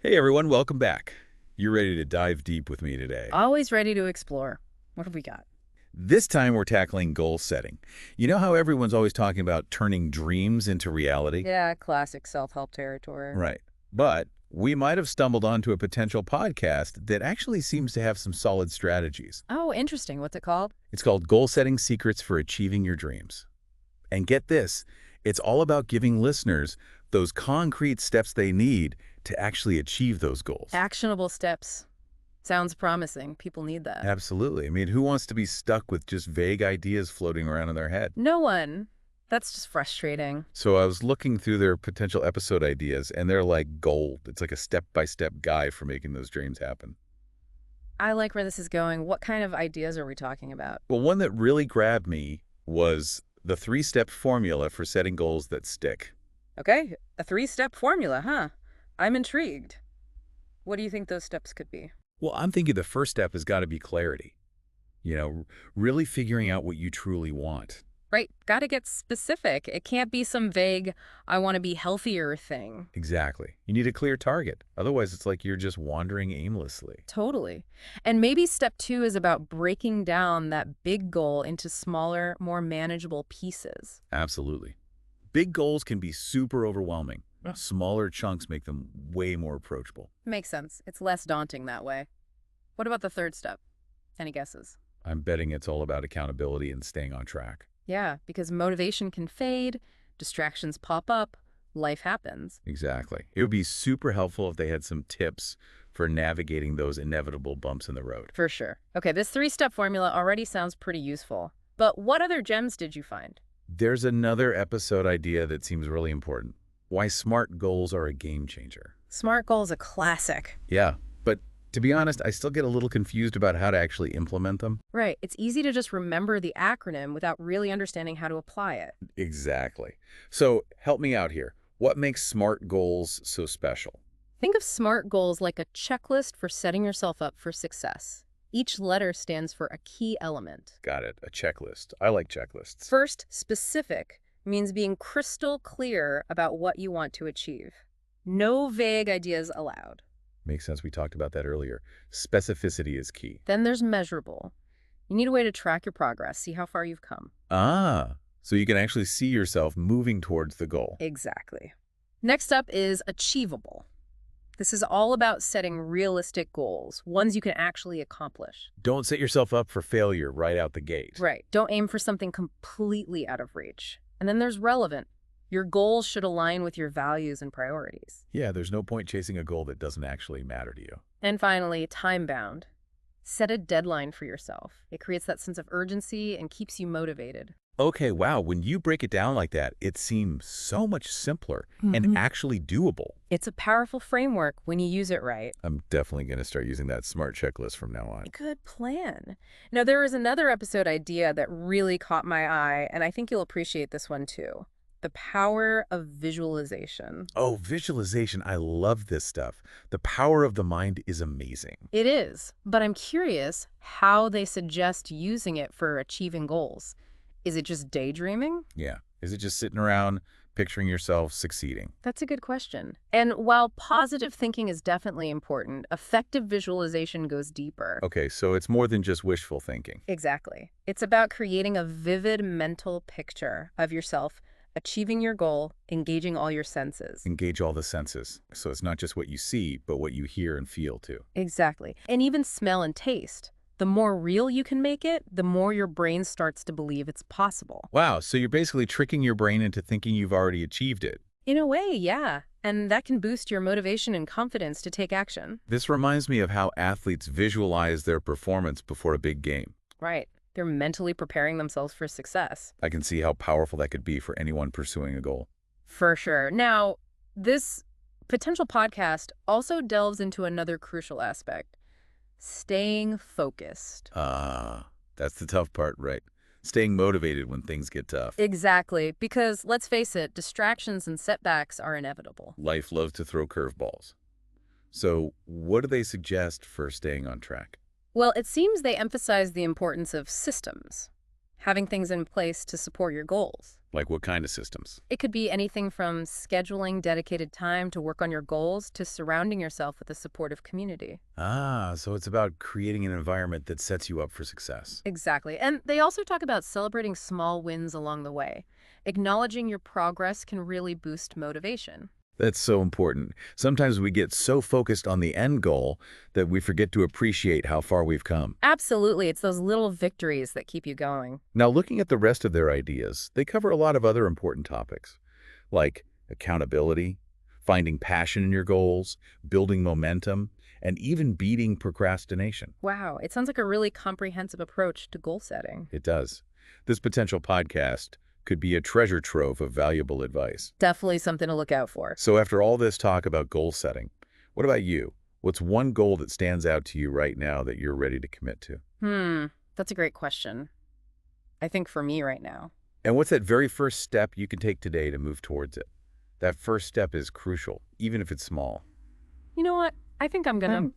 Hey everyone, welcome back. You're ready to dive deep with me today. Always ready to explore. What have we got? This time we're tackling goal setting. You know how everyone's always talking about turning dreams into reality? Yeah, classic self-help territory. Right. But we might have stumbled onto a potential podcast that actually seems to have some solid strategies. Oh, interesting. What's it called? It's called Goal Setting Secrets for Achieving Your Dreams. And get this, it's all about giving listeners those concrete steps they need to actually achieve those goals. Actionable steps. Sounds promising. People need that. Absolutely. I mean, who wants to be stuck with just vague ideas floating around in their head? No one. That's just frustrating. So I was looking through their potential episode ideas, and they're like gold. It's like a step-by-step guide for making those dreams happen. I like where this is going. What kind of ideas are we talking about? Well, one that really grabbed me was the three-step formula for setting goals that stick. Okay, a three-step formula, huh? I'm intrigued. What do you think those steps could be? Well, I'm thinking the first step has got to be clarity. Really figuring out what you truly want. Right, gotta get specific. It can't be some vague, I want to be healthier thing. Exactly. You need a clear target. Otherwise, it's like you're just wandering aimlessly. Totally. And maybe step two is about breaking down that big goal into smaller, more manageable pieces. Absolutely. Big goals can be super overwhelming. Smaller chunks make them way more approachable. Makes sense. It's less daunting that way. What about the third step? Any guesses? I'm betting it's all about accountability and staying on track. Yeah, because motivation can fade, distractions pop up, life happens. Exactly. It would be super helpful if they had some tips for navigating those inevitable bumps in the road. For sure. Okay, this three-step formula already sounds pretty useful. But what other gems did you find? There's another episode idea that seems really important. Why smart goals are a game changer. SMART goal is a classic. Yeah, but to be honest, I still get a little confused about how to actually implement them. Right, it's easy to just remember the acronym without really understanding how to apply it. Exactly. So help me out here. What makes SMART goals so special? Think of SMART goals like a checklist for setting yourself up for success. Each letter stands for a key element. Got it. A checklist. I like checklists. First, specific means being crystal clear about what you want to achieve. No vague ideas allowed. Makes sense. We talked about that earlier. Specificity is key. Then there's measurable. You need a way to track your progress, see how far you've come. So you can actually see yourself moving towards the goal. Exactly. Next up is achievable. This is all about setting realistic goals, ones you can actually accomplish. Don't set yourself up for failure right out the gate. Right. Don't aim for something completely out of reach. And then there's relevant. Your goals should align with your values and priorities. Yeah, there's no point chasing a goal that doesn't actually matter to you. And finally, time-bound. Set a deadline for yourself. It creates that sense of urgency and keeps you motivated. Okay, wow. When you break it down like that, it seems so much simpler and actually doable. It's a powerful framework when you use it right. I'm definitely going to start using that SMART checklist from now on. Good plan. Now, there is another episode idea that really caught my eye, and I think you'll appreciate this one too. The power of visualization. Oh, visualization. I love this stuff. The power of the mind is amazing. It is, but I'm curious how they suggest using it for achieving goals. Is it just daydreaming? Yeah. Is it just sitting around picturing yourself succeeding? That's a good question. And while positive thinking is definitely important, effective visualization goes deeper. Okay, so it's more than just wishful thinking. Exactly. It's about creating a vivid mental picture of yourself achieving your goal, engaging all your senses. Engage all the senses. So it's not just what you see, but what you hear and feel too. Exactly. And even smell and taste. The more real you can make it, the more your brain starts to believe it's possible. Wow, so you're basically tricking your brain into thinking you've already achieved it. In a way, yeah. And that can boost your motivation and confidence to take action. This reminds me of how athletes visualize their performance before a big game. Right. They're mentally preparing themselves for success. I can see how powerful that could be for anyone pursuing a goal. For sure. Now, this potential podcast also delves into another crucial aspect. Staying focused. That's the tough part, right? Staying motivated when things get tough. Exactly, because let's face it, distractions and setbacks are inevitable. Life loves to throw curveballs. So what do they suggest for staying on track? Well, it seems they emphasize the importance of systems. Having things in place to support your goals. Like what kind of systems? It could be anything from scheduling dedicated time to work on your goals to surrounding yourself with a supportive community. Ah, so it's about creating an environment that sets you up for success. Exactly. And they also talk about celebrating small wins along the way. Acknowledging your progress can really boost motivation. That's so important. Sometimes we get so focused on the end goal that we forget to appreciate how far we've come. Absolutely. It's those little victories that keep you going. Now, looking at the rest of their ideas, they cover a lot of other important topics, like accountability, finding passion in your goals, building momentum, and even beating procrastination. Wow. It sounds like a really comprehensive approach to goal setting. It does. This potential podcast could be a treasure trove of valuable advice. Definitely something to look out for. So after all this talk about goal setting, what about you? What's one goal that stands out to you right now that you're ready to commit to? That's a great question. I think for me right now. And what's that very first step you can take today to move towards it? That first step is crucial, even if it's small. You know what? I think I'm gonna